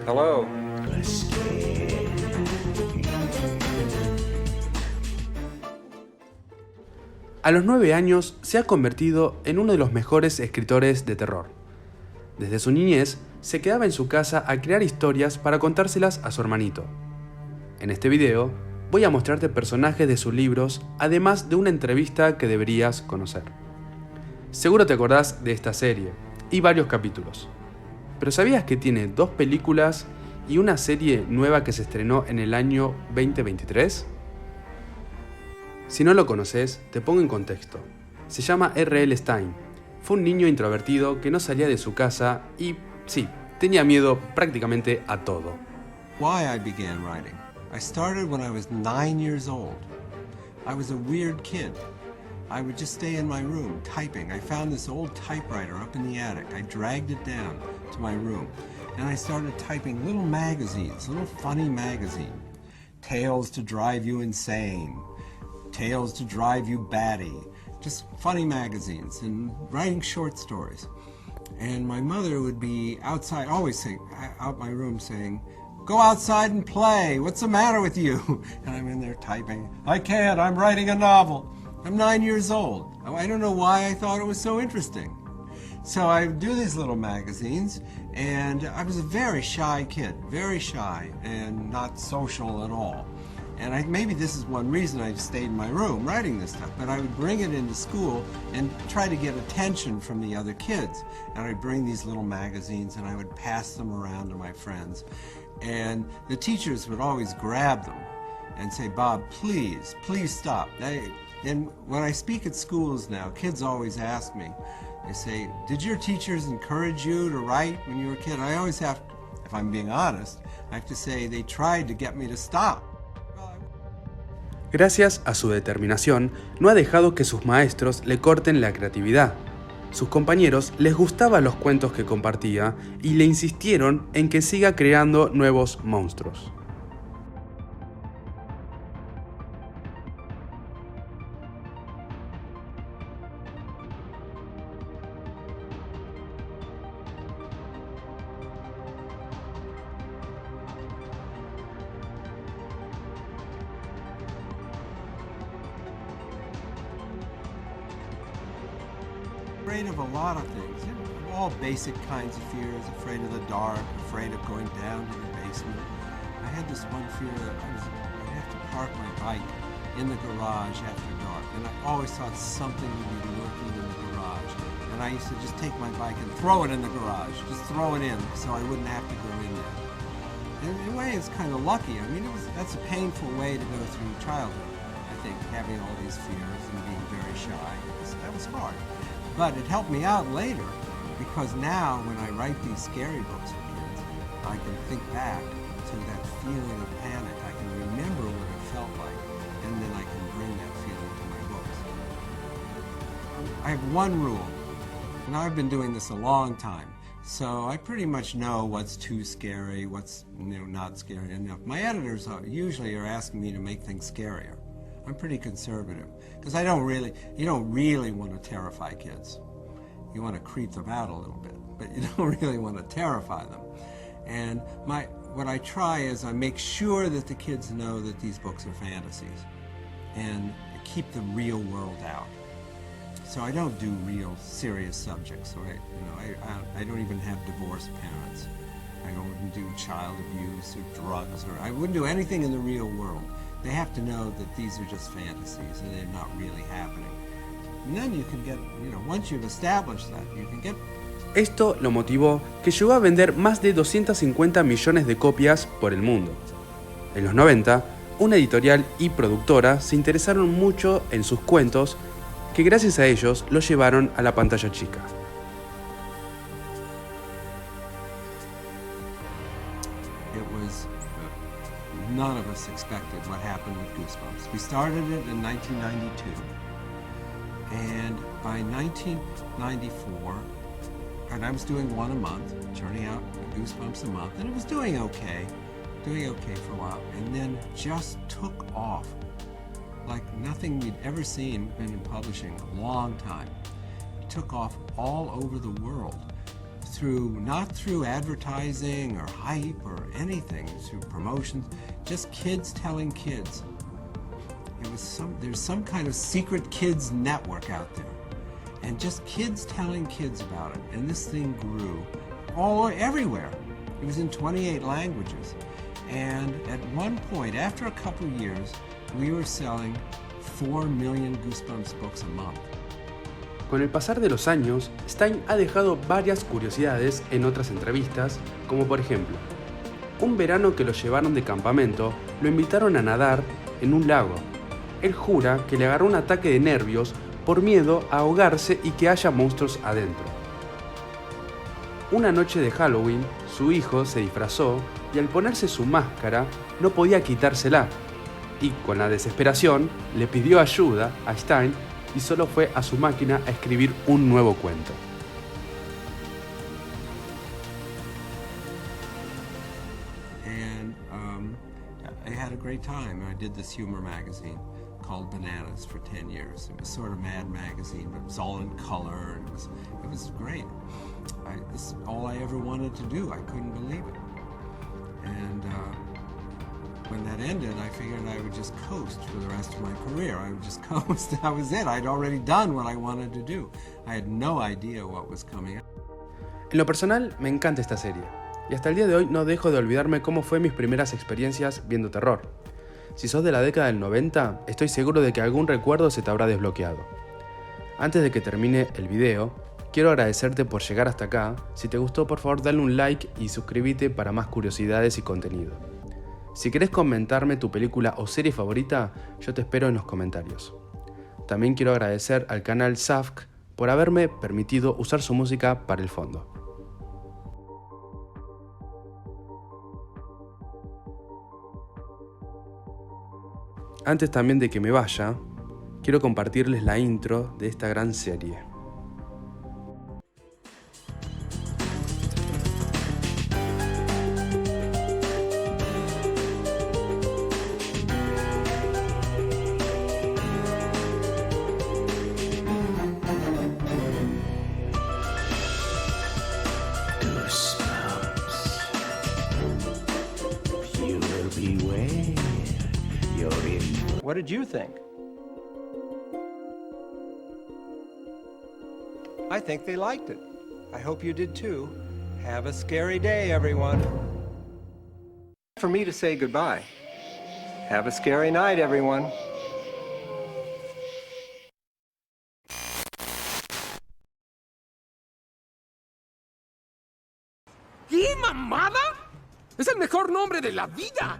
Hello. A los 9 años se ha convertido en uno de los mejores escritores de terror. Desde su niñez se quedaba en su casa a crear historias para contárselas a su hermanito. En este video voy a mostrarte personajes de sus libros, además de una entrevista que deberías conocer. Seguro te acordás de esta serie y varios capítulos, pero ¿sabías que tiene 2 películas y una serie nueva que se estrenó en el año 2023? Si no lo conoces, te pongo en contexto. Se llama R.L. Stine. Fue un niño introvertido que no salía de su casa y, sí, tenía miedo prácticamente a todo. Why I began writing. I started when I was 9 years old. I was a weird kid. I would just stay in my room typing. I found this old typewriter up in the attic. I dragged it down to my room and I started typing little magazines, little funny magazines. Tales to drive you insane. Tales to drive you batty. Just funny magazines and writing short stories. And my mother would be outside, always saying, out my room saying, "Go outside and play. What's the matter with you?" And I'm in there typing. "I can't. I'm writing a novel." I'm 9 years old. I don't know why I thought it was so interesting. So I would do these little magazines, and I was a very shy kid, very shy and not social at all. And maybe this is one reason I stayed in my room writing this stuff, but I would bring it into school and try to get attention from the other kids. And I'd bring these little magazines and I would pass them around to my friends. And the teachers would always grab them and say, "Bob, please, please stop." And when I speak at schools now, kids always ask me, they say, "Did your teachers encourage you to write when you were a kid?" I always have, if I'm being honest, I have to say they tried to get me to stop. Gracias a su determinación, no ha dejado que sus maestros le corten la creatividad. Sus compañeros les gustaban los cuentos que compartía y le insistieron en que siga creando nuevos monstruos. Afraid of a lot of things, all basic kinds of fears, afraid of the dark, afraid of going down to the basement. I had this one fear that I'd have to park my bike in the garage after dark, and I always thought something would be lurking in the garage. And I used to just take my bike and throw it in the garage, just throw it in so I wouldn't have to go in there. And in a way it's kind of lucky. I mean, that's a painful way to go through childhood, I think, having all these fears and being very shy. That was hard. But it helped me out later, because now when I write these scary books for kids, I can think back to that feeling of panic. I can remember what it felt like, and then I can bring that feeling to my books. I have one rule, and I've been doing this a long time, so I pretty much know what's too scary, what's not scary enough. My editors usually are asking me to make things scarier. I'm pretty conservative, because you don't really want to terrify kids. You want to creep them out a little bit, but you don't really want to terrify them. And what I try is I make sure that the kids know that these books are fantasies, and keep the real world out. So I don't do real serious subjects. So I don't even have divorced parents. I wouldn't do child abuse or drugs, or I wouldn't do anything in the real world. They have to know that these are just fantasies and they're not really happening. And then you can get, once you've established that, you can get... Esto lo motivó que llegó a vender más de 250 millones de copias por el mundo. En los 90, una editorial y productora se interesaron mucho en sus cuentos, que gracias a ellos los llevaron a la pantalla chica. None of us expected what happened with Goosebumps. We started it in 1992, and by 1994, and I was doing one a month, turning out Goosebumps a month, and it was doing okay for a while, and then just took off like nothing we'd ever seen in publishing a long time. It took off all over the world. not through advertising or hype or anything, through promotions, just kids telling kids. There's some kind of secret kids network out there, and just kids telling kids about it, and this thing grew everywhere. It was in 28 languages, and at one point, after a couple years, we were selling 4 million Goosebumps books a month. Con el pasar de los años, Stine ha dejado varias curiosidades en otras entrevistas, como por ejemplo, un verano que lo llevaron de campamento, lo invitaron a nadar en un lago. Él jura que le agarró un ataque de nervios por miedo a ahogarse y que haya monstruos adentro. Una noche de Halloween, su hijo se disfrazó y al ponerse su máscara no podía quitársela, y con la desesperación le pidió ayuda a Stine y solo fue a su máquina a escribir un nuevo cuento. And I had a great time. I did this humor magazine called Bananas for 10 years. It was sort of Mad magazine, but it was all in color, and it was great. This is all I ever wanted to do. I couldn't believe it. And when that ended, I figured I would just coast for the rest of my career. I would just coast. That was it. I'd already done what I wanted to do. I had no idea what was coming. En lo personal, me encanta esta serie, y hasta el día de hoy no dejo de olvidarme cómo fue mis primeras experiencias viendo terror. Si sos de la década del 90, estoy seguro de que algún recuerdo se te habrá desbloqueado. Antes de que termine el video, quiero agradecerte por llegar hasta acá. Si te gustó, por favor dale un like y suscríbete para más curiosidades y contenido. Si querés comentarme tu película o serie favorita, yo te espero en los comentarios. También quiero agradecer al canal Safk por haberme permitido usar su música para el fondo. Antes también de que me vaya, quiero compartirles la intro de esta gran serie. What did you think? I think they liked it. I hope you did too. Have a scary day, everyone. For me to say goodbye. Have a scary night, everyone. ¿Qué mamada? Es el mejor nombre de la vida.